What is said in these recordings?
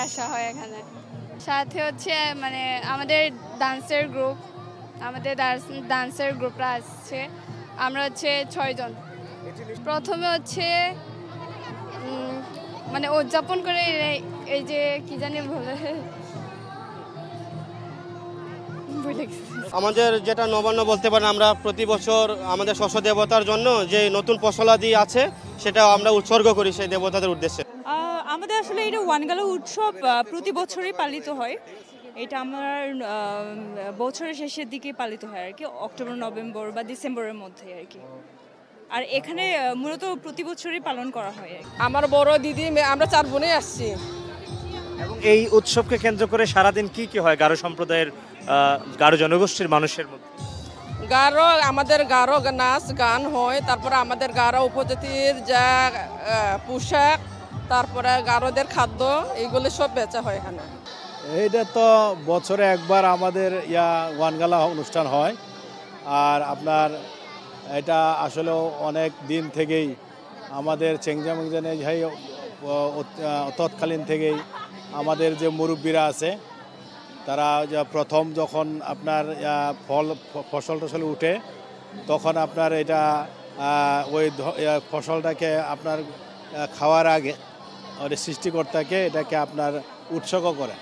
আসা হয় এখানে। সাথে হচ্ছে মানে আমাদের ডান্সের গ্রুপরা আসছে। আমরা হচ্ছে 6 জন। প্রথমে হচ্ছে মানে উদযাপন করে এই যে কি জানি বলে আমাদের যেটা নবান্ন বলতে পারেন, আমরা প্রতি বছর আমাদের শস্য দেবতার জন্য যে নতুন ফসলাদি আছে সেটা আমরা উৎসর্গ করি সেই দেবতাদের উদ্দেশ্যে। আমাদের আসলে এটা ওয়ানগালা উৎসব প্রতি বছরই পালিত হয়। এটা আমার বছরের শেষের দিকে পালিত হয় আর কি, অক্টোবর, নভেম্বর বা ডিসেম্বরের মধ্যে আর কি। আর এখানে মূলত প্রতি বছরই পালন করা হয়। আমার বড় দিদি, আমরা 4 বোনে আসছি। এবং এই উৎসবকে কেন্দ্র করে সারাদিন কি কি হয় গারো সম্প্রদায়ের, গারো জনগোষ্ঠীর মানুষের মধ্যে? আমাদের গারো নাচ গান হয়, তারপরে আমাদের গারো উপজাতির যা পোশাক, তারপরে গারোদের খাদ্য, এইগুলো সব বেচা হয় এখানে। এইটা তো বছরে একবার আমাদের ওয়ানগালা অনুষ্ঠান হয়। আর আপনার এটা আসলে অনেক দিন থেকেই আমাদের চেংজামংজানে যাই তৎকালীন থেকেই আমাদের যে মুরব্বীরা আছে তারা প্রথম যখন আপনার ফসল টসল উঠে তখন আপনার এটা ওই ফসলটাকে আপনার খাওয়ার আগে সৃষ্টিকর্তাকে এটাকে আপনার উৎসর্গ করে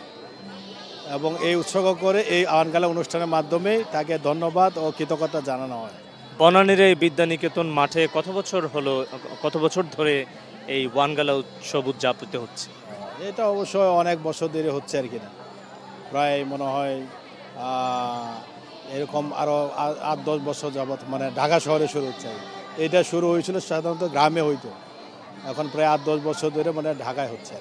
এবং এই উৎসর্গ করে এই ওয়ানগালা অনুষ্ঠানের মাধ্যমেই তাকে ধন্যবাদ ও কৃতজ্ঞতা জানানো হয়। বনানীর এই বিদ্যানিকেতন মাঠে কত বছর ধরে এই ওয়ানগালা উৎসব উদযাপিত হচ্ছে? এটা অবশ্যই অনেক বছর ধরে হচ্ছে আর কি, না প্রায় মনে হয় এরকম আরও 8-10 বছর যাবৎ মানে ঢাকা শহরে শুরু হচ্ছে। এটা শুরু হয়েছিল সাধারণত গ্রামে হইতো, এখন প্রায় 8-10 বছর ধরে মানে ঢাকায় হচ্ছে।